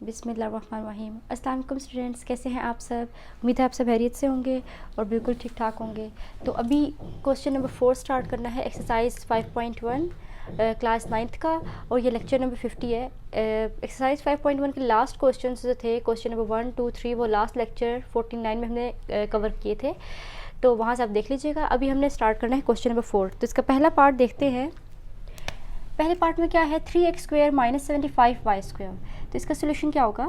बिस्मिल्लाहिर्रहमानिर्रहीम। अस्सलाम वालेकुम स्टूडेंट्स, कैसे हैं आप सब? उम्मीद है आप सब खैरियत से होंगे और बिल्कुल ठीक ठाक होंगे। तो अभी क्वेश्चन नंबर 4 स्टार्ट करना है, एक्सरसाइज 5.1 क्लास 9th का, और ये लेक्चर नंबर 50 है। एक्सरसाइज 5.1 के लास्ट क्वेश्चन जो थे, क्वेश्चन नंबर 1, 2, 3, वो लास्ट लेक्चर 49 में हमने कवर किए थे, तो वहाँ से आप देख लीजिएगा। अभी हमने स्टार्ट करना है क्वेश्चन नंबर 4। तो इसका पहला पार्ट देखते हैं। पहले पार्ट में क्या है, 3x² - 75y²। तो इसका सोल्यूशन क्या होगा?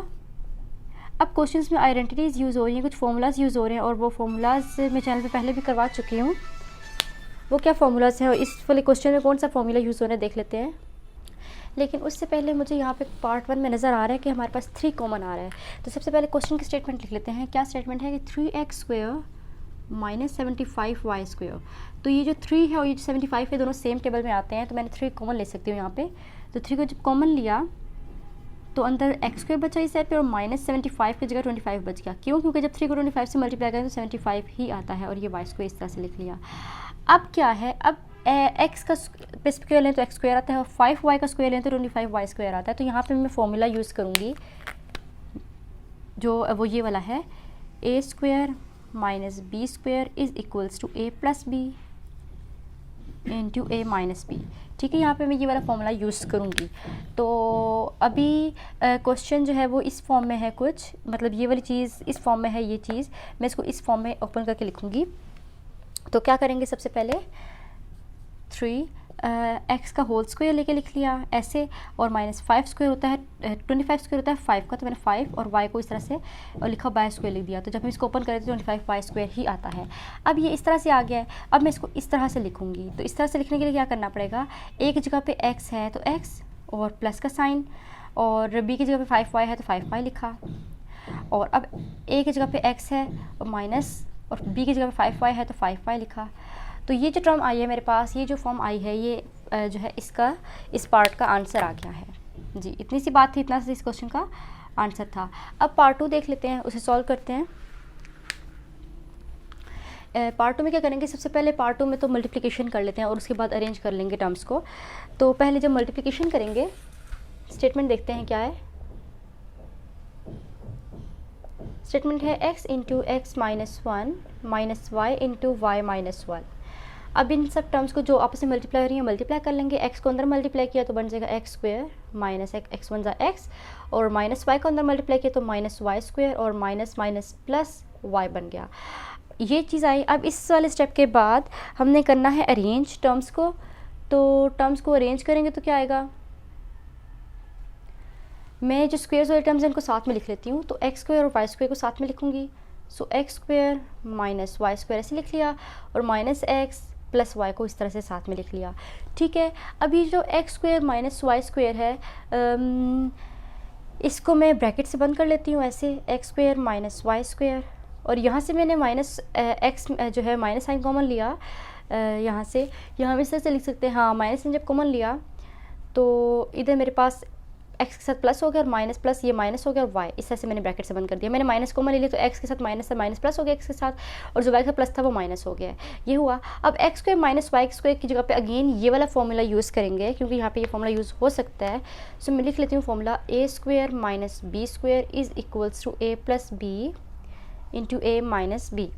अब क्वेश्चंस में आइडेंटिटीज़ यूज़ हो रही हैं, कुछ फार्मूलाज यूज़ हो रहे हैं, और वो फार्मूलाज मैं चैनल पे पहले भी करवा चुकी हूँ। वो क्या फार्मूलाज हैं और इस वाले क्वेश्चन में कौन सा फार्मूला यूज़ हो रहा है देख लेते हैं। लेकिन उससे पहले मुझे यहाँ पे पार्ट 1 में नज़र आ रहा है कि हमारे पास 3 कॉमन आ रहा है। तो सबसे पहले क्वेश्चन की स्टेटमेंट लिख लेते हैं। क्या स्टेटमेंट है कि 3x² - 75y²। तो ये जो 3 है और ये जो 75 है, दोनों सेम टेबल में आते हैं, तो मैंने 3 कॉमन ले सकती हूँ यहाँ पे। तो 3 को जब कॉमन लिया तो अंदर x² बचा इस साइड पे, और -75 की जगह 25 बच गया। क्यों? क्योंकि जब 3 को 25 से मल्टीप्लाई करें तो 75 ही आता है, और ये y² इस तरह से लिख लिया। अब क्या है, अब x का स्क्वायर लें तो x² आता है, और 5y का स्क्वायर लें तो 25y² आता है। तो यहाँ पे मैं फॉर्मूला यूज़ करूँगी जो वो ये वाला है, a² - b² = a + b × a - b। ठीक है, यहाँ पे मैं ये वाला फॉर्मूला यूज़ करूँगी। तो अभी क्वेश्चन जो है वो इस फॉर्म में है कुछ, मतलब ये वाली चीज़ इस फॉर्म में है, ये चीज़ मैं इसको इस फॉर्म में ओपन करके लिखूँगी। तो क्या करेंगे, सबसे पहले 3x का होल स्क्वायर लेके लिख लिया ऐसे, और -5² होता है 25² होता है 5 का, तो मैंने 5 और y को इस तरह से और लिखा y² लिख दिया। तो जब हम इसको ओपन करें तो 25y² ही आता है। अब ये इस तरह से आ गया है। अब मैं इसको इस तरह से लिखूँगी। तो इस तरह से लिखने के लिए क्या करना पड़ेगा, एक जगह पे x है तो x और प्लस का साइन, और b की जगह पे 5y है तो 5y लिखा, और अब a की जगह पे x है और माइनस, और b की जगह पे 5y है तो 5y लिखा। तो ये जो टर्म आई है मेरे पास, ये जो फॉर्म आई है, ये जो है इसका इस पार्ट का आंसर आ गया है जी। इतनी सी बात थी, इतना सा इस क्वेश्चन का आंसर था। अब पार्ट 2 देख लेते हैं, उसे सॉल्व करते हैं। पार्ट 2 में क्या करेंगे, सबसे पहले पार्ट 2 में तो मल्टीप्लिकेशन कर लेते हैं और उसके बाद अरेंज कर लेंगे टर्म्स को। तो पहले जब मल्टीप्लिकेशन करेंगे, स्टेटमेंट देखते हैं क्या है। स्टेटमेंट है x × x - 1 - y × y - 1। अब इन सब टर्म्स को जो आपस में मल्टीप्लाई हो रही है मल्टीप्लाई कर लेंगे। x को अंदर मल्टीप्लाई किया तो बन जाएगा x² - x 1 x, और -y को अंदर मल्टीप्लाई किया तो -y² और माइनस प्लस y बन गया। ये चीज़ आई। अब इस वाले स्टेप के बाद हमने करना है अरेंज टर्म्स को। तो टर्म्स को अरेंज करेंगे तो क्या आएगा, मैं जो स्क्वेयर्स वाले टर्म्स हैं उनको साथ में लिख लेती हूँ। तो x² और y² को साथ में लिखूँगी। सो x² - y² ऐसे लिख लिया, और -x + y को इस तरह से साथ में लिख लिया। ठीक है, अभी जो x² - y² है, इसको मैं ब्रैकेट से बंद कर लेती हूँ ऐसे, x² - y², और यहाँ से मैंने -x जो है माइनस साइन कॉमन लिया। यहाँ से यहाँ इस तरह से लिख सकते हैं, हाँ, माइनस साइन जब कॉमन लिया तो इधर मेरे पास x के साथ प्लस हो गया, और माइनस प्लस ये माइनस हो गया, और y इस तरह से मैंने ब्रैकेट से बंद कर दिया। मैंने माइनस कॉमन ले लिया तो x के साथ माइनस है, माइनस प्लस हो गया x के साथ, और जो y का प्लस था वो माइनस हो गया, ये हुआ। अब x² - y² की जगह पे अगेन ये वाला फॉर्मूला यूज़ करेंगे, क्योंकि यहाँ पे ये फॉर्मूला यूज़ हो सकता है। सो मैं लिख लेती हूँ formula, a² - b² = a + b × a - b।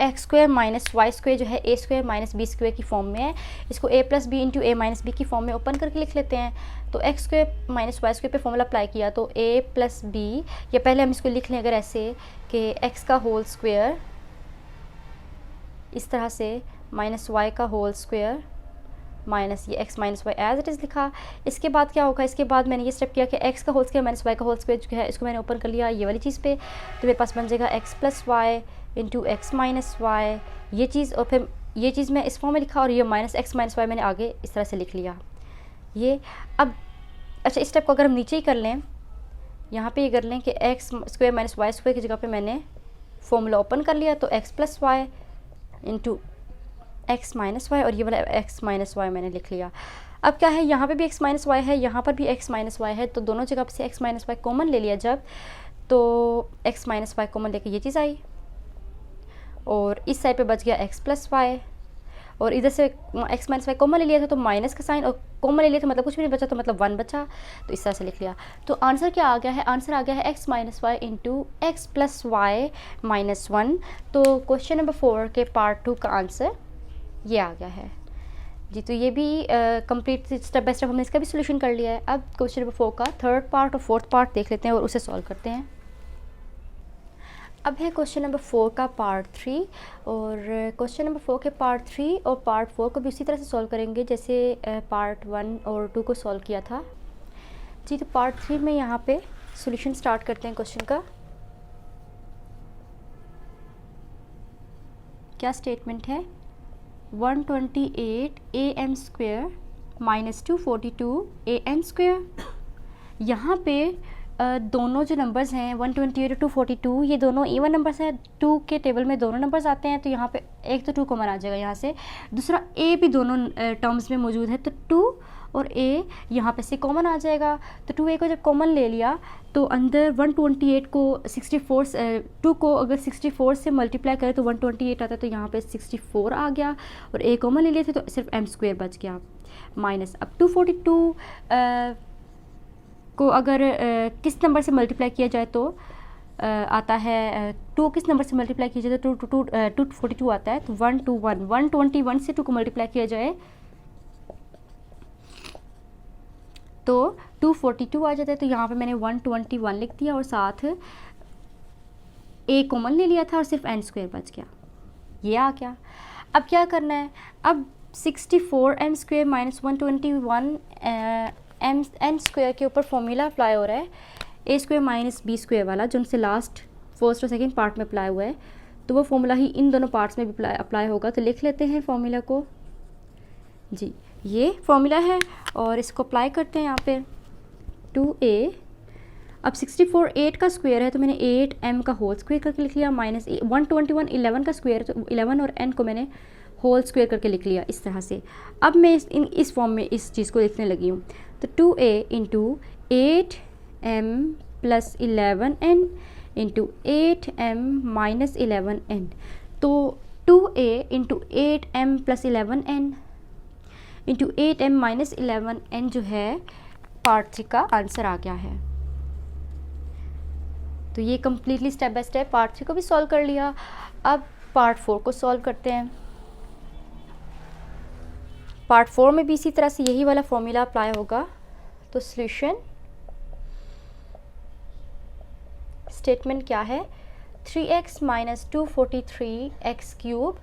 x² - y² जो है a² - b² की फॉर्म में है, इसको a + b × a - b की फॉर्म में ओपन करके लिख लेते हैं। तो x² - y² पे फॉर्मूला अप्लाई किया तो a + b, या पहले हम इसको लिख लें अगर ऐसे कि x का होल स्क्वायर इस तरह से, -y का होल स्क्वायर माइनस ये x - y as it is लिखा। इसके बाद क्या होगा, इसके बाद मैंने ये स्टेप किया कि x का होल स्क्वायर - y का होल स्क्वायर जो है इसको मैंने ओपन कर लिया ये वाली चीज़ पे, तो मेरे पास बन जाएगा x + y × x - y, ये चीज़, और फिर ये चीज़ मैं इस फॉर्म में लिखा, और ये -x - y मैंने आगे इस तरह से लिख लिया ये। अब अच्छा, इस स्टेप को अगर हम नीचे ही कर लें, यहाँ पे ये कर लें कि x² - y² की जगह पे मैंने फॉर्मूला ओपन कर लिया, तो x + y × x - y, और ये वाला x - y मैंने लिख लिया। अब क्या है, यहाँ पे भी x - y है, यहाँ पर भी x - y है, तो दोनों जगह से x - y कॉमन ले लिया जब, तो x - y कॉमन लेके ये चीज़ आई, और इस साइड पे बच गया x + y, और इधर से x माइनस वाई कॉमन ले लिया था तो माइनस का साइन, और कॉमन ले लिया था मतलब कुछ भी नहीं बचा तो मतलब 1 बचा, तो इस तरह से लिख लिया। तो आंसर क्या आ गया है? आंसर आ गया है x minus y into x plus y minus 1। तो क्वेश्चन नंबर 4 के पार्ट 2 का आंसर ये आ गया है जी। तो ये भी कंप्लीट स्टेप बाय स्टेप हमने इसका भी सोल्यूशन कर लिया है। अब क्वेश्चन नंबर 4 का थर्ड पार्ट और फोर्थ पार्ट देख लेते हैं और उसे सॉल्व करते हैं। अब है क्वेश्चन नंबर 4 का पार्ट 3, और क्वेश्चन नंबर 4 के पार्ट 3 और पार्ट 4 को भी उसी तरह से सॉल्व करेंगे जैसे पार्ट 1 और 2 को सॉल्व किया था जी। तो पार्ट 3 में यहाँ पे सॉल्यूशन स्टार्ट करते हैं क्वेश्चन का। क्या स्टेटमेंट है? 128 am square minus 242 an square. यहाँ पे दोनों जो नंबर्स हैं 128 और 242 ये दोनों इवन नंबर्स हैं। 2 के टेबल में दोनों नंबर्स आते हैं, तो यहाँ पे एक तो 2 कॉमन आ जाएगा यहाँ से, दूसरा a भी दोनों टर्म्स में मौजूद है, तो 2 और a यहाँ पे से कॉमन आ जाएगा। तो 2a को जब कॉमन ले लिया तो अंदर 128 को 64 2 को अगर 64 से मल्टीप्लाई करें तो 128 आता है, तो यहाँ पे 64 आ गया, और a कॉमन ले लिए थे तो सिर्फ m स्क्वेयर बच गया माइनस। अब 242 को अगर किस नंबर से मल्टीप्लाई किया जाए तो आता है 2 किस नंबर से मल्टीप्लाई किया जाए तो 242 आता है। तो 121 से 2 को मल्टीप्लाई किया जाए तो 242 आ जाता है। तो यहाँ पे मैंने 121 लिख दिया और साथ a कॉमन ले लिया था और सिर्फ n स्क्वेयर बच गया, ये आ गया। अब क्या करना है? अब 64 m square minus 121 n square के ऊपर फॉर्मूला अप्लाई हो रहा है a square minus b square वाला, जो उनसे लास्ट फर्स्ट और सेकंड पार्ट में अप्लाई हुआ है, तो वो फॉर्मूला ही इन दोनों पार्ट्स में भी अप्लाई होगा। तो लिख लेते हैं फॉर्मूला को जी, ये फॉर्मूला है और इसको अप्लाई करते हैं यहाँ पे 2a। अब 64 8 का स्क्वायर है तो मैंने 8m का होल स्क्वायर करके लिख लिया, माइनस 121 11 का स्क्वायर है तो 11 और n को मैंने होल स्क्वायर करके लिख लिया इस तरह से। अब मैं इस फॉर्म में इस चीज़ को लिखने लगी हूँ। तो 2a into 8m plus 11n into 8m minus 11n। तो 2a into 8m plus 11n into 8m minus 11n जो है पार्ट 3 का आंसर आ गया है। तो ये completely step by step part 3 को भी सॉल्व कर लिया। अब पार्ट 4 को सॉल्व करते हैं। पार्ट 4 में भी इसी तरह से यही वाला फॉर्मूला अप्लाई होगा। तो सॉल्यूशन स्टेटमेंट क्या है? 3x माइनस 243x क्यूब,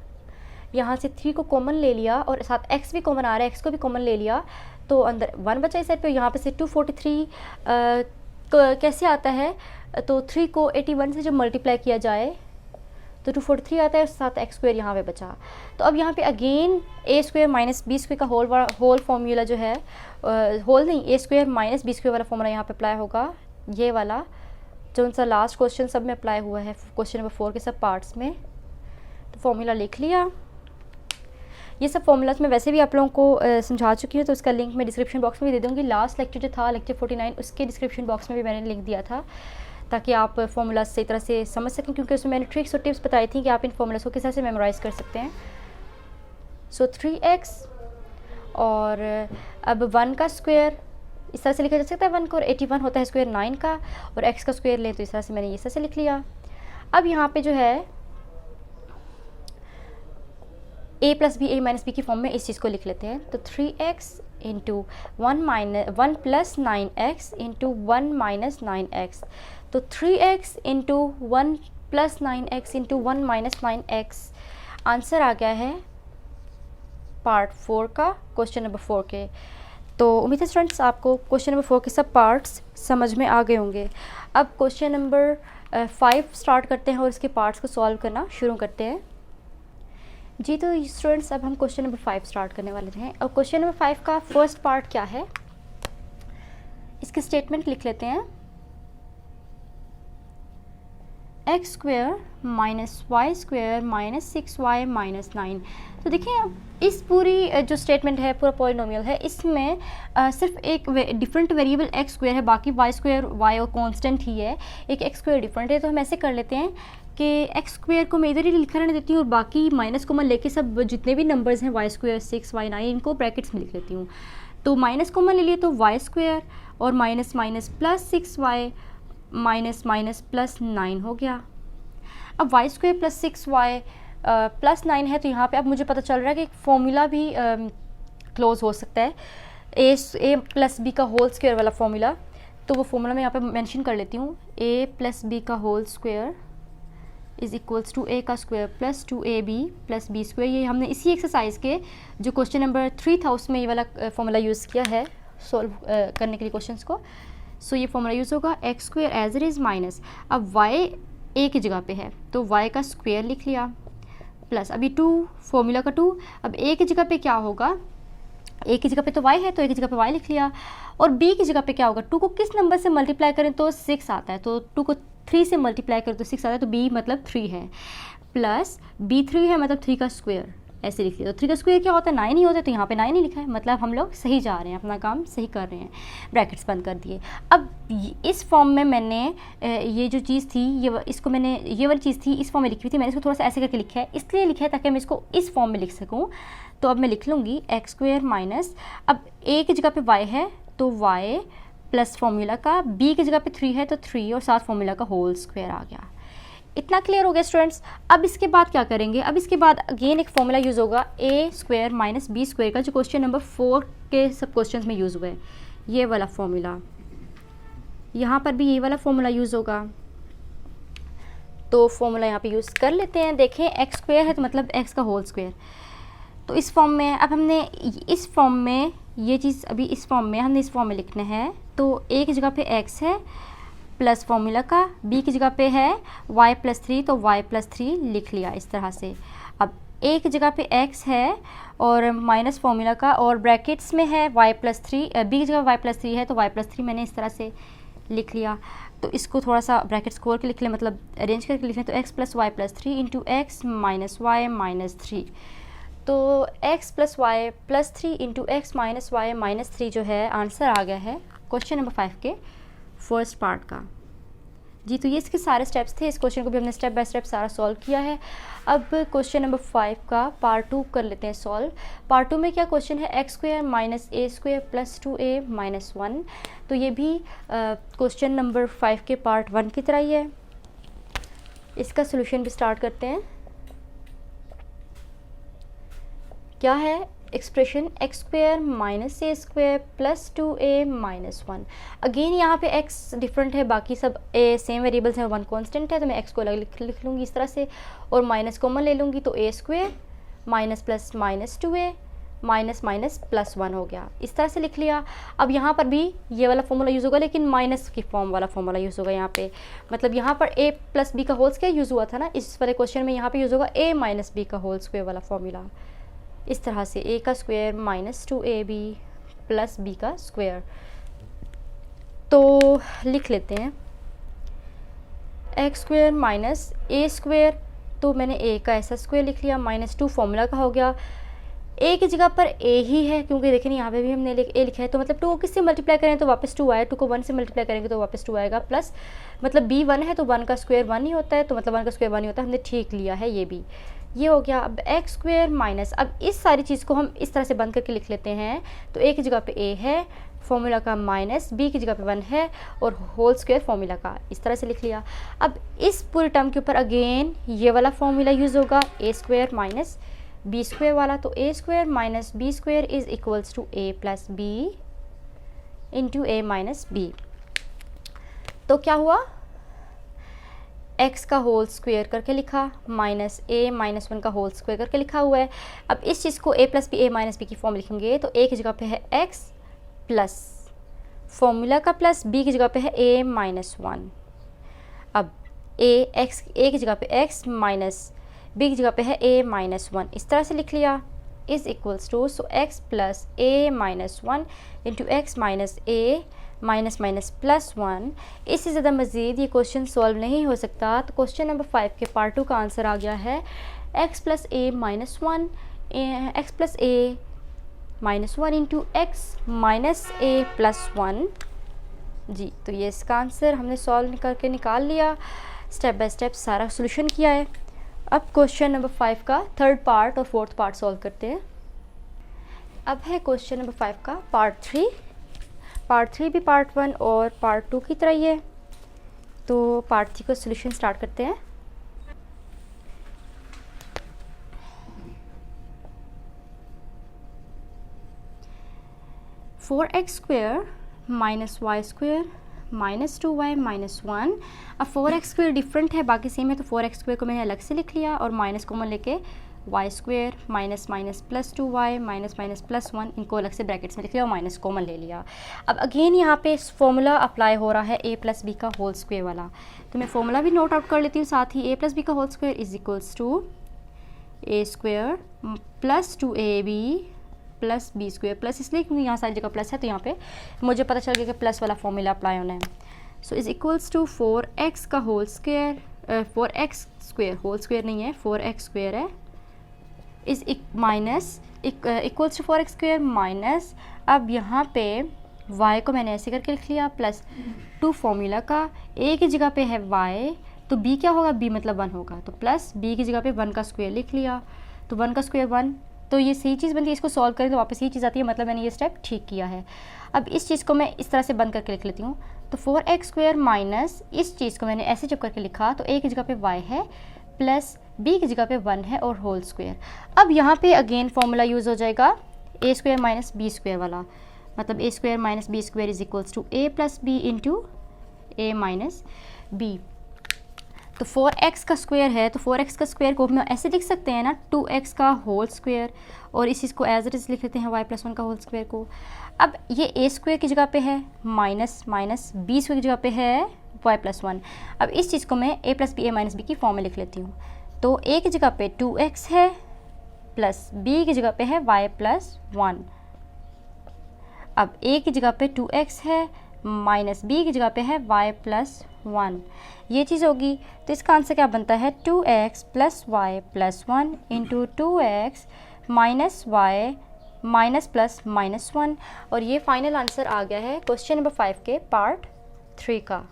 यहाँ से 3 को कॉमन ले लिया और साथ x भी कॉमन आ रहा है, x को भी कॉमन ले लिया तो अंदर 1 बचा इस साइड पे। यहाँ पे से 243 कैसे आता है? तो 3 को 81 से जब मल्टीप्लाई किया जाए तो 243 आता है, साथ x स्क्वायर यहाँ पे बचा। तो अब यहाँ पे again a square minus b square का होल फार्मूला जो है, होल नहीं, a square minus b square वाला फार्मूला यहाँ पे अप्लाई होगा, ये वाला जो उनका लास्ट क्वेश्चन सब में अप्लाई हुआ है क्वेश्चन नंबर 4 के सब पार्ट्स में। तो फार्मूला लिख लिया। ये सब फॉर्मूलाज मैं वैसे भी आप लोगों को समझा चुकी हूँ, तो उसका लिंक मैं डिस्क्रिप्शन बॉक्स में भी दे दूँगी। लास्ट लेक्चर जो था लेक्चर 49 उसके डिस्क्रिप्शन बॉक्स में भी मैंने लिंक दिया था ताकि आप फार्मूलाज सही तरह से समझ सकें, क्योंकि उसमें मैंने ट्रिक्स और टिप्स बताई थी कि आप इन फार्मूलाज को किस तरह से मेमोराइज़ कर सकते हैं। सो 3x और अब 1 का स्क्वायर इस तरह से लिखा जा सकता है 1 को, और 81 होता है स्क्वायर 9 का, और x का स्क्वायर लें तो इस तरह से मैंने इस तरह से लिख लिया। अब यहाँ पे जो है a plus b a minus b की फॉर्म में इस चीज़ को लिख लेते हैं। तो 3x into 1 plus 9x into 1 minus 9x। तो 3x into 1 plus 9x into 1 minus 9x answer आ गया है पार्ट 4 का क्वेश्चन नंबर 4 के। तो उम्मीद है स्टूडेंट्स आपको क्वेश्चन नंबर 4 के सब पार्ट्स समझ में आ गए होंगे। अब क्वेश्चन नंबर 5 स्टार्ट करते हैं और इसके पार्ट्स को सॉल्व करना शुरू करते हैं जी। तो स्टूडेंट्स अब हम क्वेश्चन नंबर 5 स्टार्ट करने वाले हैं, और क्वेश्चन नंबर 5 का फर्स्ट पार्ट क्या है इसके स्टेटमेंट लिख लेते हैं। X square minus y square minus 6y minus 9। तो देखिए इस पूरी जो स्टेटमेंट है पूरा पॉलिनोमियल है, इसमें सिर्फ एक डिफरेंट वेरिएबल एक्स स्क्वेयर है, बाकी वाई स्क्वेयर वाई और कांस्टेंट ही है, एक एक्स स्क्वेयर डिफरेंट है। तो हम ऐसे कर लेते हैं कि एक्स स्क्वेयर को मैं इधर ही लिखा रहने देती हूँ और बाकी माइनस कॉमन लेके सब जितने भी नंबर्स हैं वाई स्क्वेयर 6 y 9 इनको ब्रैकेट्स में लिख लेती हूँ। तो माइनस कॉमन ले लिए तो वाई स्क्वेयर और minus minus plus 6y minus minus plus 9 हो गया। अब Y square plus 6y plus 9 है तो यहाँ पे अब मुझे पता चल रहा है कि एक फॉर्मूला भी क्लोज हो सकता है, ए प्लस बी का होल स्क्वायर वाला फॉर्मूला। तो वो फॉर्मूला मैं यहाँ पे मेंशन कर लेती हूँ, a प्लस बी का whole square is equals to a का square plus 2ab plus b square. ये हमने इसी एक्सरसाइज के जो क्वेश्चन नंबर 3 था उसमें ये वाला फॉर्मूला यूज़ किया है सॉल्व करने के लिए क्वेश्चंस को। सो ये फॉर्मूला यूज़ होगा x square as it is minus, अब y a की जगह पे है तो y का स्क्वायर लिख लिया प्लस अभी 2 फॉर्मूला का 2, अब a की जगह पे क्या होगा, a की जगह पे तो y है तो a की जगह पे y लिख लिया और b की जगह पे क्या होगा, 2 को किस नंबर से मल्टीप्लाई करें तो 6 आता है, तो 2 को 3 से मल्टीप्लाई करें तो 6 आता है, तो b मतलब 3 है प्लस b 3 है मतलब 3 का स्क्वायर ऐसे लिख लिया। तो 3 का स्क्वायर क्या होता है 9 ही होता है, तो यहाँ पे 9 ही लिखा है, मतलब हम लोग सही जा रहे हैं, अपना काम सही कर रहे हैं। ब्रैकेट्स बंद कर दिए। अब इस फॉर्म में मैंने ये जो चीज़ थी इसको मैंने ये वाली चीज़ थी इस फॉर्म में लिखी हुई थी, मैंने इसको थोड़ा सा ऐसे करके लिखा है, इसलिए लिखा है ताकि मैं इसको इस फॉर्म में लिख सकूँ। तो अब मैं लिख लूँगी एक्स स्क्वायर माइनस, अब a की जगह पे y है तो y प्लस फॉर्मूला का, b की जगह पे 3 है तो 3 और साथ फॉर्मूला का होल स्क्वायर आ गया। इतना क्लियर हो गया स्टूडेंट्स। अब इसके बाद क्या करेंगे, अब इसके बाद अगेन एक फॉर्मूला यूज़ होगा a square minus b square का, जो क्वेश्चन नंबर 4 के सब क्वेश्चंस में यूज़ हुआ है, ये वाला फॉर्मूला। यहाँ पर भी ये वाला फॉर्मूला यूज़ होगा, तो फॉर्मूला यहाँ पे यूज़ कर लेते हैं। देखें एक्स स्क्वायर है तो मतलब एक्स का होल स्क्वायर, तो इस फॉर्म में अब हमने इस फॉर्म में ये चीज़ अभी इस फॉर्म में हमने इस फॉर्म में लिखना है। तो a की जगह पे x है प्लस फॉर्मूला का, b की जगह पे है y प्लस 3 तो y प्लस 3 लिख लिया इस तरह से। अब a की जगह पे x है और माइनस फॉर्मूला का और ब्रैकेट्स में है y प्लस 3, b की जगह y प्लस 3 है तो y प्लस 3 मैंने इस तरह से लिख लिया। तो इसको थोड़ा सा ब्रैकेट्स खोल के लिख लें, मतलब अरेंज करके लिख लें, तो x plus y plus 3 into x minus y minus 3। तो x plus y plus 3 into x minus y minus 3 जो है आंसर आ गया है क्वेश्चन नंबर 5 के फर्स्ट पार्ट का। जी, तो ये इसके सारे स्टेप्स थे। इस क्वेश्चन को भी हमने स्टेप बाय स्टेप सारा सॉल्व किया है। अब क्वेश्चन नंबर 5 का पार्ट 2 कर लेते हैं सॉल्व। पार्ट 2 में क्या क्वेश्चन है, x square minus a square plus 2a minus 1। तो ये भी क्वेश्चन नंबर 5 के पार्ट 1 की तरह ही है। इसका सोल्यूशन भी स्टार्ट करते हैं। क्या है expression, x square minus a square plus 2a minus 1। Again यहाँ पे x डिफरेंट है, बाकी सब a सेम वेरिएबल्स हैं, 1 कांस्टेंट है, तो मैं x को अलग लिख लूँगी इस तरह से और माइनस कॉमन ले लूँगी, तो a square minus plus minus 2a minus minus plus 1 हो गया, इस तरह से लिख लिया। अब यहाँ पर भी ये वाला फॉर्मूला यूज़ होगा, लेकिन माइनस की फॉर्म वाला फॉर्मूला यूज़ होगा यहाँ पे। मतलब यहाँ पर a प्लस बी का होल स्क्वायर यूज़ हुआ था ना इस वाले क्वेश्चन में, यहाँ पे यूज़ होगा a माइनस बी का होल स्क्वायर वाला फॉर्मूला। इस तरह से a का square minus 2ab plus b का स्क्वायर। तो लिख लेते हैं x square minus a square, तो मैंने a का ऐसा स्क्वायर लिख लिया, माइनस 2 फॉर्मूला का हो गया। a की जगह पर a ही है क्योंकि देखें यहाँ पे भी हमने a लिखा है, तो मतलब 2 को किससे मल्टीप्लाई करें तो वापस 2 आए, 2 को 1 से मल्टीप्लाई करेंगे तो वापस 2 आएगा, प्लस मतलब b 1 है तो 1 का स्क्वायर 1 ही होता है, तो मतलब 1 का स्क्वायर 1 ही होता है, हमने ठीक लिया है ये भी। ये हो गया। अब एक्स स्क्वायर माइनस, अब इस सारी चीज़ को हम इस तरह से बंद करके लिख लेते हैं। तो a की जगह पे a है, फॉर्मूला का माइनस, b की जगह पे 1 है और होल स्क्वायर फॉर्मूला का, इस तरह से लिख लिया। अब इस पूरे टर्म के ऊपर अगेन ये वाला फॉर्मूला यूज़ होगा, a square minus b square वाला। तो a square minus b square is equals to a plus b into a minus b. तो क्या हुआ, x का होल स्क्वायर करके लिखा, माइनस a माइनस 1 का होल स्क्वायर करके लिखा हुआ है। अब इस चीज़ को a plus b a minus b की फॉर्म लिखेंगे, तो a की जगह पे है x प्लस फॉर्मूला का प्लस, b की जगह पे है a माइनस 1। अब a की जगह पे x माइनस b की जगह पे है a माइनस 1, इस तरह से लिख लिया, is equals to, so x plus a minus 1 into x minus a minus minus plus 1। इससे ज़्यादा मज़ीद ये क्वेश्चन सॉल्व नहीं हो सकता। तो क्वेश्चन नंबर 5 के पार्ट 2 का आंसर आ गया है x plus a minus 1 x plus a minus 1 into x minus a plus 1। जी, तो ये इसका आंसर हमने सॉल्व करके निकाल लिया। स्टेप बाय स्टेप सारा सोल्यूशन किया है। अब क्वेश्चन नंबर 5 का थर्ड पार्ट और फोर्थ पार्ट सॉल्व करते हैं। अब है क्वेश्चन नंबर 5 का पार्ट 3। पार्ट 3 भी पार्ट 1 और पार्ट 2 की तरह ही है। तो पार्ट 3 का सोल्यूशन स्टार्ट करते हैं। Four x square minus y square minus 2y minus 1। अब 4x स्क्वेयर डिफरेंट है, बाकी सेम है, तो 4x स्क्वेयर को मैंने अलग से लिख लिया और माइनस कॉमन लेके y square minus minus plus 2y minus minus plus 1 इनको अलग से ब्रैकेट्स में लिख लिया और माइनस कॉमन ले लिया। अब अगेन यहाँ पे फॉर्मूला अप्लाई हो रहा है a प्लस बी का होल स्क्वेयर वाला, तो मैं फॉर्मूला भी नोट आउट कर लेती हूँ साथ ही। a प्लस बी का whole square is equals to a square plus 2ab plus b square, plus इसलिए क्योंकि यहाँ सारी जगह प्लस है, तो यहाँ पे मुझे पता चल गया कि प्लस वाला फॉर्मूला अप्लाई होना है। So is equals to 4x का whole square, 4x square whole square नहीं है, 4x स्क्वेयर है, is minus equals to 4x square minus, अब यहाँ पे y को मैंने ऐसे करके लिख लिया, प्लस 2 फॉर्मूला का a की जगह पे है y, तो b क्या होगा, b मतलब 1 होगा, तो प्लस b की जगह पे 1 का स्क्वायर लिख लिया, तो 1 का स्क्वायर 1, तो ये सही चीज़ बनती है। इसको सॉल्व करें तो वापस ये चीज़ आती है, मतलब मैंने ये स्टेप ठीक किया है। अब इस चीज़ को मैं इस तरह से बंद करके लिख लेती हूँ, तो 4x स्क्वायर माइनस इस चीज़ को मैंने ऐसे जब करके लिखा तो a की जगह पे y है प्लस b की जगह पे 1 है और होल स्क्वायर। अब यहाँ पे अगेन फॉर्मूला यूज़ हो जाएगा a square minus b square वाला, मतलब a square minus b square is equals to a plus b into a minus b. तो 4x का स्क्वायर है, तो 4x का स्क्वायर को हम ऐसे लिख सकते हैं ना, 2x का होल स्क्वायर, और इस चीज़ को एज इट इज लिख लेते हैं y प्लस 1 का होल स्क्वायर को। अब ये a स्क्वायर की जगह पे है माइनस माइनस b स्क्वायर की जगह पे है y प्लस 1। अब इस चीज़ को मैं a plus b a minus b की फॉर्म में लिख लेती हूँ, तो a की जगह पे 2x है प्लस b की जगह पे है y प्लस 1। अब a की जगह पे 2x है माइनस b की जगह पे है y प्लस 1, ये चीज़ होगी। तो इसका आंसर क्या बनता है, 2x plus y plus 1 into 2x minus y minus plus minus 1, और ये फाइनल आंसर आ गया है क्वेश्चन नंबर 5 के पार्ट 3 का।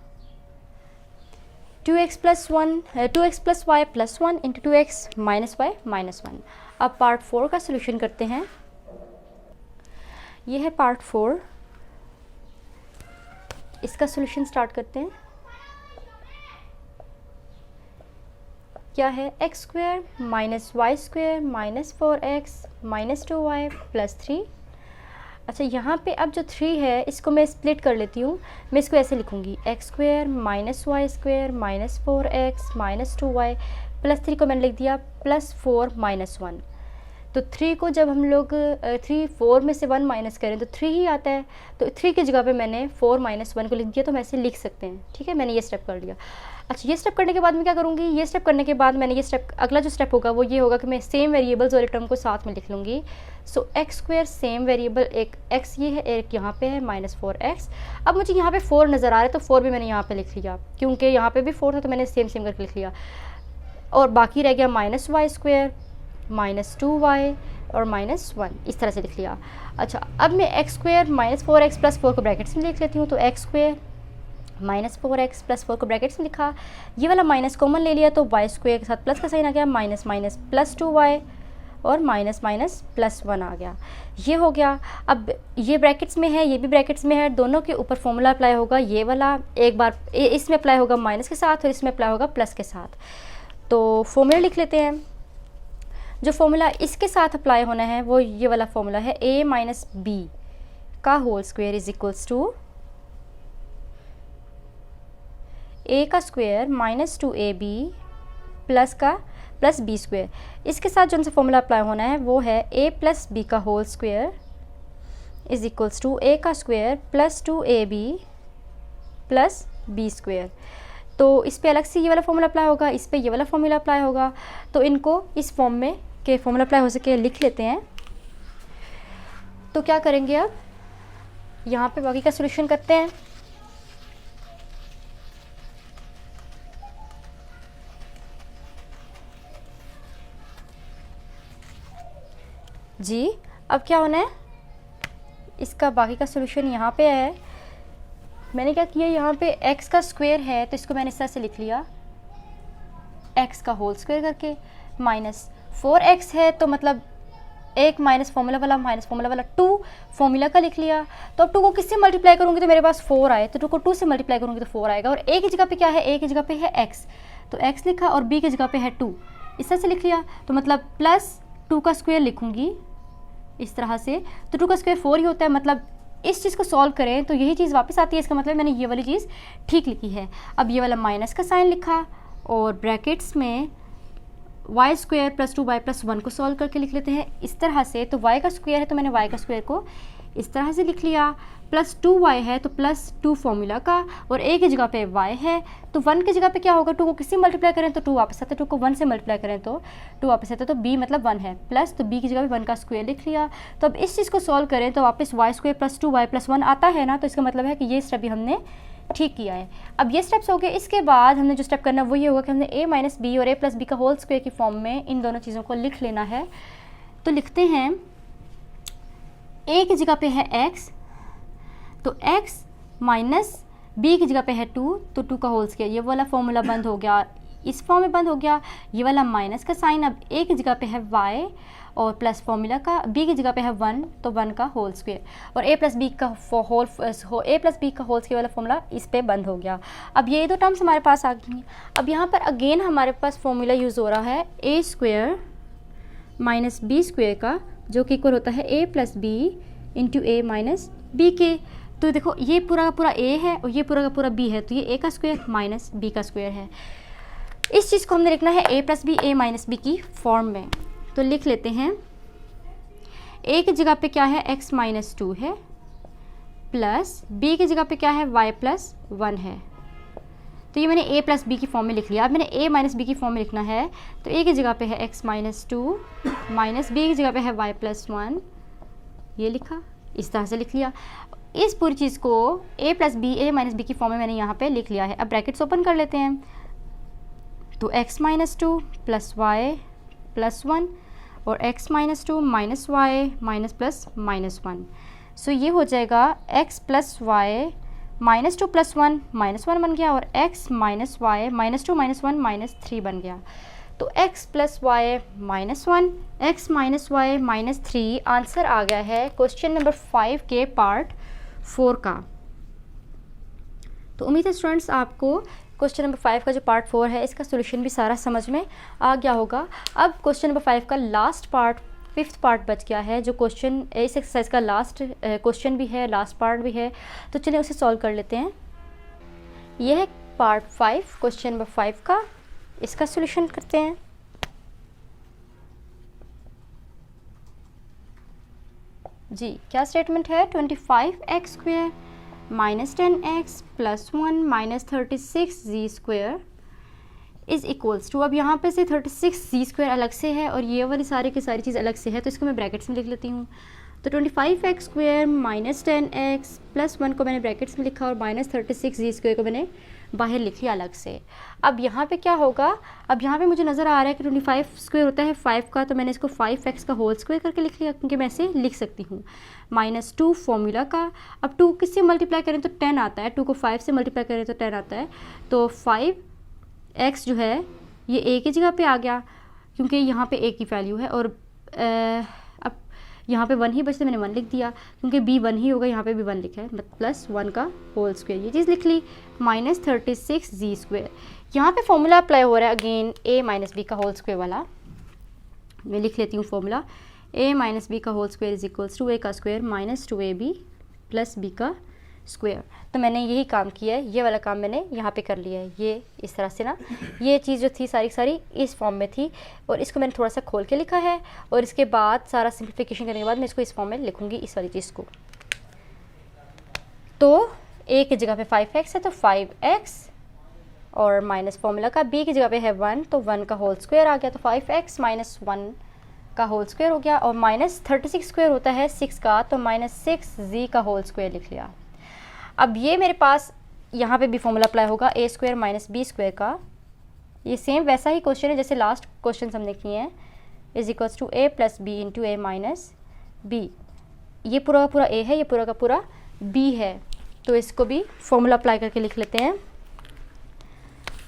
2x plus y plus 1 into 2x minus y minus 1। अब पार्ट 4 का सोल्यूशन करते हैं। ये है पार्ट 4, इसका सोल्यूशन स्टार्ट करते हैं। क्या है, x square minus y square minus 4x minus 2y plus 3। अच्छा, यहाँ पे अब जो 3 है इसको मैं स्प्लिट कर लेती हूँ, मैं इसको ऐसे लिखूँगी, x square minus y square minus 4x minus 2y plus 3 को मैंने लिख दिया प्लस 4 माइनस 1। तो 3 को जब हम लोग 4 में से 1 माइनस करें तो 3 ही आता है, तो 3 की जगह पे मैंने 4 माइनस 1 को लिख दिया, तो हम ऐसे लिख सकते हैं। ठीक है, मैंने ये स्टेप कर लिया। अच्छा, ये स्टेप करने के बाद मैं क्या करूँगी, ये स्टेप करने के बाद मैंने ये स्टेप, अगला जो स्टेप होगा वो ये होगा कि मैं सेम वेरिएबल्स वाले टर्म को साथ में लिख लूँगी। सो एक्स स्क्वायर सेम वेरिएबल, एक x ये है, एक यहाँ पे है माइनस 4x। अब मुझे यहाँ पे 4 नज़र आ रहा है, तो 4 भी मैंने यहाँ पे लिख लिया, क्योंकि यहाँ पे भी 4 था तो मैंने सेम सेम करके लिख लिया, और बाकी रह गया minus y square minus 2y और माइनस 1, इस तरह से लिख लिया। अच्छा, अब मैं x square minus 4x plus 4 को ब्रैकेट्स में लिख लेती हूँ, तो x square minus 4x plus 4 को ब्रैकेट्स में लिखा, ये वाला माइनस कॉमन ले लिया, तो वाई स्क्वायर के साथ प्लस का साइन आ गया, माइनस माइनस प्लस 2y और माइनस माइनस प्लस 1 आ गया, ये हो गया। अब ये ब्रैकेट्स में है, ये भी ब्रैकेट्स में है, दोनों के ऊपर फॉर्मूला अप्लाई होगा, ये वाला एक बार इसमें अप्लाई होगा माइनस के साथ और इसमें अप्लाई होगा प्लस के साथ। तो फॉर्मूला लिख लेते हैं। जो फॉर्मूला इसके साथ अप्लाई होना है वो ये वाला फॉर्मूला है, a माइनस बी का whole square is equals to a का स्क्वायर माइनस 2ab प्लस का प्लस b स्क्वायर। इसके साथ जो सा फॉर्मूला अप्लाई होना है वो है a प्लस b का whole square is equals to a का square plus 2ab plus b square. तो इस पे अलग से ये वाला फॉर्मूला अप्लाई होगा, इस पे ये वाला फॉर्मूला अप्लाई होगा, तो इनको इस फॉर्म में के फॉर्मूला अप्लाई हो सके लिख लेते हैं। तो क्या करेंगे, अब यहाँ पे बाकी का सॉल्यूशन करते हैं। जी, अब क्या होना है, इसका बाकी का सॉल्यूशन यहाँ पे है। मैंने क्या किया, यहाँ पे x का स्क्वायर है तो इसको मैंने इस तरह से लिख लिया, एक्स का होल स्क्वायर करके माइनस 4x है, तो मतलब एक माइनस फॉर्मूला वाला 2 फॉर्मूला का लिख लिया। तो अब 2 को किससे मल्टीप्लाई करूँगी तो मेरे पास 4 आए, तो 2 को 2 से मल्टीप्लाई करूँगी तो 4 आएगा। और a की जगह पे क्या है, a की जगह पे है x, तो x लिखा, और b की जगह पे है 2, इस तरह से लिख लिया। तो मतलब प्लस 2 का स्क्वायर लिखूँगी इस तरह से, तो 2 का स्क्वायर 4 ही होता है। मतलब इस चीज़ को सॉल्व करें तो यही चीज़ वापस आती है, इसका मतलब मैंने ये वाली चीज़ ठीक लिखी है। अब ये वाला माइनस का साइन लिखा और ब्रैकेट्स में Y square plus 2y plus 1 को सॉल्व करके लिख लेते हैं इस तरह से। तो y का स्क्वायर है तो मैंने y का स्क्वायर को इस तरह से लिख लिया, प्लस 2y है तो प्लस 2 फॉर्मूला का, और a की जगह पे y है, तो 1 की जगह पे क्या होगा, 2 को किससे मल्टीप्लाई करें तो 2 वापस आता है, 2 को 1 से मल्टीप्लाई करें तो 2 वापस आता है, तो b मतलब 1 है, प्लस तो b की जगह पे 1 का स्क्वायर लिख लिया। तो अब इस चीज़ को सॉल्व करें तो वापस y square plus 2y plus 1 आता है ना, तो इसका मतलब है कि ये स्टेप भी हमने ठीक किया है। अब ये स्टेप्स हो गए, इसके बाद हमने जो स्टेप करना है वो ये होगा कि हमने a माइनस बी और a प्लस बी का होल स्क्वायर की फॉर्म में इन दोनों चीज़ों को लिख लेना है। तो लिखते हैं a की जगह पे है x, तो x माइनस b की जगह पे है 2, तो 2 का होल स्क्वायर, ये वाला फॉर्मूला बंद हो गया, इस फॉर्म में बंद हो गया। ये वाला माइनस का साइन, अब a की जगह पे है y और प्लस फॉर्मूला का, b की जगह पे है 1, तो 1 का होल स्क्वायर, और a प्लस बी का होल स्क्वायर वाला फॉर्मूला इस पे बंद हो गया। अब ये दो टर्म्स हमारे पास आ गई हैं। अब यहाँ पर अगेन हमारे पास फॉर्मूला यूज़ हो रहा है a square minus b square का, जो कि इक्वल होता है a plus b into a minus b के। तो देखो ये पूरा का पूरा a है और ये पूरा का पूरा b है, तो ये a का स्क्वायर माइनस b का स्क्वायर है। इस चीज़ को हमने लिखना है a plus b a minus b की फॉर्म में, तो लिख लेते हैं a की जगह पे क्या है x माइनस 2 है, प्लस b की जगह पे क्या है y प्लस 1 है। तो ये मैंने a प्लस बी की फॉर्म में लिख लिया। अब मैंने a माइनस बी की फॉर्म में लिखना है, तो a की जगह पे है x माइनस 2 माइनस b की जगह पे है y प्लस 1, ये लिखा, इस तरह से लिख लिया। इस पूरी चीज़ को a plus b a minus b की फॉर्म में मैंने यहाँ पे लिख लिया है। अब ब्रैकेट्स ओपन कर लेते हैं, तो x minus 2 plus y plus 1 और x minus 2 minus y minus plus minus 1। So ये हो जाएगा x plus y minus 2 plus 1 minus 1 बन गया, और x minus y minus 2 minus 1 minus 3 बन गया। तो x plus y minus 1 x minus y minus 3 answer आ गया है क्वेश्चन नंबर 5 के पार्ट 4 का। तो उम्मीद है स्टूडेंट्स आपको क्वेश्चन नंबर 5 का जो पार्ट 4 है इसका सोल्यूशन भी सारा समझ में आ गया होगा। अब क्वेश्चन नंबर 5 का लास्ट पार्ट, 5th पार्ट बच गया है, जो क्वेश्चन इस एक्सरसाइज का लास्ट क्वेश्चन भी है, लास्ट पार्ट भी है। तो चलिए उसे सॉल्व कर लेते हैं। यह है पार्ट 5 क्वेश्चन नंबर 5 का, इसका सोल्यूशन करते हैं। जी क्या स्टेटमेंट है, 25x square minus 10x plus 1 minus 36z square is equals to, अब यहाँ पे से 36z स्क्वायर अलग से है और ये वाली सारी की सारी चीज़ अलग से है, तो इसको मैं ब्रैकेट्स में लिख लेती हूँ। तो 25x square minus 10x plus 1 को मैंने ब्रैकेट्स में लिखा और माइनस 36z स्क्वायर को मैंने बाहर लिख लिया अलग से। अब यहाँ पे क्या होगा, अब यहाँ पे मुझे नज़र आ रहा है कि 25 स्क्वायर होता है 5 का, तो मैंने इसको 5x का होल स्क्वायर करके लिख लिया, क्योंकि मैं ऐसे लिख सकती हूँ। माइनस 2 फॉर्मूला का, अब 2 किससे मल्टीप्लाई करें तो 10 आता है, 2 को 5 से मल्टीप्लाई करें तो 10 आता है, तो 5x जो है ये a की जगह पे आ गया, क्योंकि यहाँ पे a की वैल्यू है, और अब यहाँ पे 1 ही बचते, मैंने 1 लिख दिया, क्योंकि b 1 ही होगा, यहाँ पे भी 1 लिखा है, प्लस 1 का होल स्क्वायर, ये चीज़ लिख ली, माइनस 36z स्क्वायर। यहाँ पे फॉर्मूला अप्लाई हो रहा है अगेन a माइनस बी का होल स्क्वायर वाला, मैं लिख लेती हूँ फॉर्मूला, a माइनस बी का whole square is equals to a का square minus 2ab plus b का स्क्वायर। तो मैंने यही काम किया है, ये वाला काम मैंने यहाँ पे कर लिया है, ये इस तरह से ना, ये चीज़ जो थी सारी सारी इस फॉर्म में थी, और इसको मैंने थोड़ा सा खोल के लिखा है, और इसके बाद सारा सिंप्लीफिकेशन करने के बाद मैं इसको इस फॉर्म में लिखूँगी, इस वाली चीज़ को। तो a की जगह पे 5x है तो 5x, और माइनस फॉर्मूला का b की जगह पे है 1, तो 1 का होल स्क्वायर आ गया, तो 5x माइनस 1 का होल स्क्वायर हो गया, और माइनस 36 स्क्वायर होता है 6 का, तो माइनस 6z का होल स्क्वायर लिख लिया। अब ये मेरे पास यहाँ पे भी फॉर्मूला अप्लाई होगा a square minus b square का, ये सेम वैसा ही क्वेश्चन है जैसे लास्ट क्वेश्चन हमने किए हैं, is equals to a plus b into a minus b. ये पूरा का पूरा a है, ये पूरा का पूरा b है, तो इसको भी फॉर्मूला अप्लाई करके लिख लेते हैं।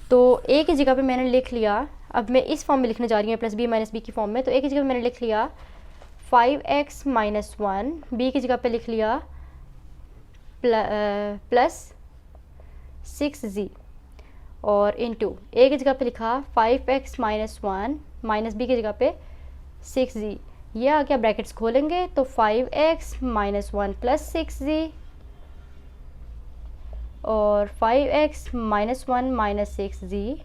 तो a की जगह पे मैंने लिख लिया अब मैं इस फॉर्म में लिखने जा रही हूँ प्लस बी माइनस बी की फॉर्म में। तो ए की जगह मैंने लिख लिया 5x माइनस 1, बी की जगह पे लिख लिया प्लस 6z, और इनटू ए की जगह पे लिखा 5x माइनस 1 माइनस बी की जगह पे 6z। ये आ गया, ब्रैकेट्स खोलेंगे तो 5x माइनस 1 प्लस 6z और 5x माइनस 1 माइनस 6z।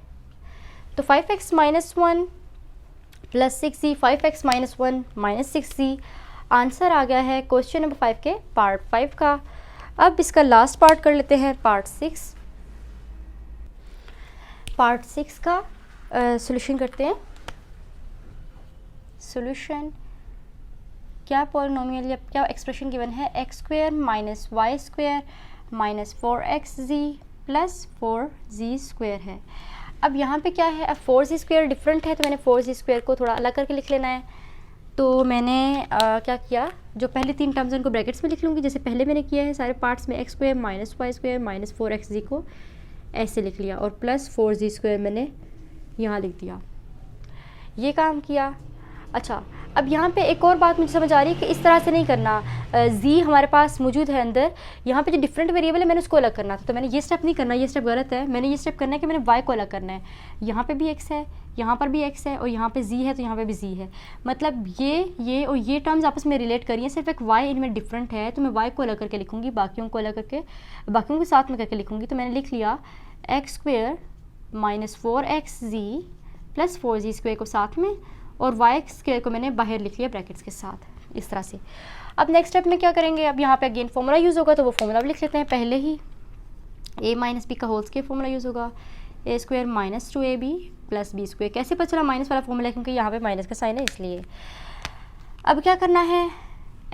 तो 5x minus 1 plus 6z, 5x minus 1 minus 6z। Answer आ गया है क्वेश्चन नंबर 5 के पार्ट 5 का। अब इसका लास्ट पार्ट कर लेते हैं, पार्ट 6। पार्ट 6 का सॉल्यूशन करते हैं। सॉल्यूशन, क्या पॉलिनोमियल या क्या एक्सप्रेशन गिवन है, x square minus y square minus 4xz plus 4z square है। अब यहाँ पे क्या है, अब 4z स्क्वायर डिफरेंट है तो मैंने 4z स्क्वायर को थोड़ा अलग करके लिख लेना है। तो मैंने क्या किया, जो पहले 3 टर्म्स हैं उनको ब्रैकेट्स में लिख लूँगी, जैसे पहले मैंने किया है सारे पार्ट्स में। X square minus y square minus 4xz को ऐसे लिख लिया और प्लस 4z स्क्वायर मैंने यहाँ लिख दिया, ये काम किया। अच्छा, अब यहाँ पे एक और बात मुझे समझ आ रही है कि इस तरह से नहीं करना, z हमारे पास मौजूद है अंदर, यहाँ पे जो डिफरेंट वेरिएबल है मैंने उसको अलग करना था। तो मैंने ये स्टेप नहीं करना, ये स्टेप गलत है। मैंने ये स्टेप करना है कि मैंने y को अलग करना है। यहाँ पे भी x है, यहाँ पर भी x है और यहाँ पे z है तो यहाँ पे भी z है। मतलब ये और ये टर्म्स आपस में रिलेट करिए, सिर्फ एक y इनमें डिफरेंट है तो मैं y को अलग करके लिखूँगी, बाकियों को अलग करके, बाकियों को साथ में करके लिखूँगी। तो मैंने लिख लिया x square minus 4xz plus 4z square को साथ में, और वाई स्क्वायर को मैंने बाहर लिख लिया ब्रैकेट्स के साथ, इस तरह से। अब नेक्स्ट स्टेप में क्या करेंगे, अब यहाँ पे अगेन फॉर्मूला यूज़ होगा तो वो फॉर्मूला भी लिख लेते हैं पहले ही। a माइनस बी का होल स्क्वायर फॉर्मूला यूज़ होगा, a square minus 2ab plus b square. कैसे पता चला माइनस वाला फॉर्मूला है, क्योंकि यहाँ पे माइनस का साइन है इसलिए। अब क्या करना है,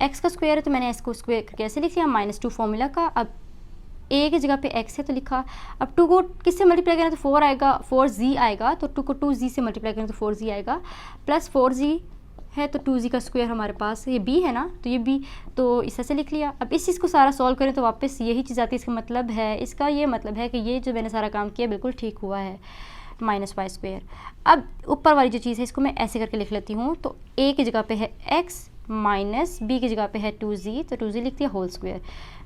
x का स्क्वायर है तो मैंने s को स्क्वायर करके ऐसे लिख लिया -2 फॉर्मूला का। अब a की जगह पे x है तो लिखा। अब 2 को किससे मल्टीप्लाई करें तो 4 आएगा, 4z आएगा, तो 2 को 2z से मल्टीप्लाई करें तो 4z आएगा, प्लस 4z है तो 2z का स्क्वायर हमारे पास, ये b है ना, तो ये b, तो इस तरह से लिख लिया। अब इस चीज़ को सारा सॉल्व करें तो वापस यही चीज़ आती है। इसका मतलब है, इसका ये मतलब है कि ये जो मैंने सारा काम किया बिल्कुल ठीक हुआ है, माइनस वाई स्क्वायर। अब ऊपर वाली जो चीज़ है इसको मैं ऐसे करके लिख लेती हूँ। तो a की जगह पे है x माइनस b की जगह पे है 2z, तो 2z लिख दिया whole square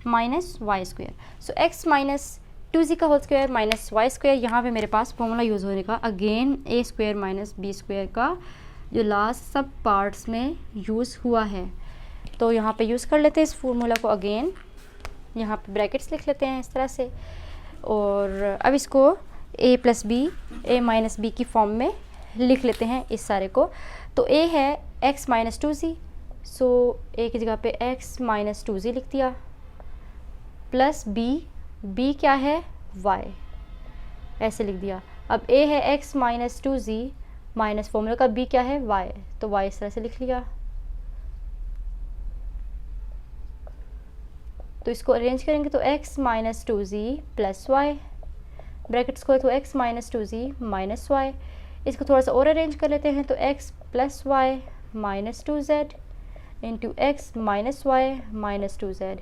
minus y square. So x minus 2z का whole square minus y square. यहाँ पे मेरे पास फॉर्मूला यूज़ होने का again a square minus b square का जो लास्ट सब पार्ट्स में यूज़ हुआ है, तो यहाँ पे यूज़ कर लेते हैं इस फॉर्मूला को अगेन। यहाँ पे ब्रैकेट्स लिख लेते हैं इस तरह से, और अब इसको a plus b, a minus b की फॉर्म में लिख लेते हैं इस सारे को। तो a है x minus 2z, so a की जगह पे x माइनस 2z लिख दिया, प्लस b क्या है y, ऐसे लिख दिया। अब a है x minus 2z minus formula का b क्या है y, तो y इस तरह से लिख लिया। तो इसको अरेंज करेंगे तो x minus 2z plus y, brackets को तो x minus 2z minus Y. इसको थोड़ा सा और अरेंज कर लेते हैं तो x plus y minus 2z into x minus y minus 2z।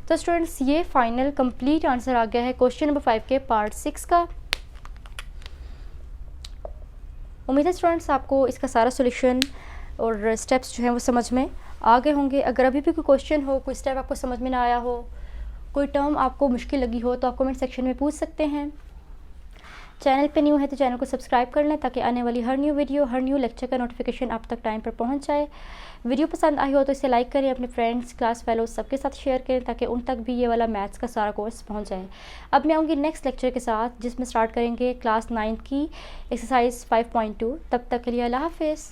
तो स्टूडेंट्स ये फाइनल कंप्लीट आंसर आ गया है क्वेश्चन नंबर 5 के पार्ट 6 का। उम्मीद है स्टूडेंट्स आपको इसका सारा सॉल्यूशन और स्टेप्स जो हैं वो समझ में आ गए होंगे। अगर अभी भी कोई क्वेश्चन हो, कोई स्टेप आपको समझ में ना आया हो, कोई टर्म आपको मुश्किल लगी हो, तो आप कमेंट सेक्शन में पूछ सकते हैं। चैनल पे न्यू है तो चैनल को सब्सक्राइब कर लें ताकि आने वाली हर न्यू वीडियो, हर न्यू लेक्चर का नोटिफिकेशन आप तक टाइम पर पहुंच जाए। वीडियो पसंद आई हो तो इसे लाइक करें, अपने फ्रेंड्स, क्लास फेलोज सबके साथ शेयर करें ताकि उन तक भी ये वाला मैथ्स का सारा कोर्स पहुंच जाए। अब मैं आऊँगी नेक्स्ट लेक्चर के साथ जिसमें स्टार्ट करेंगे क्लास 9 की एक्सरसाइज 5.2। तब तक के लिए अल्लाह हाफिज़।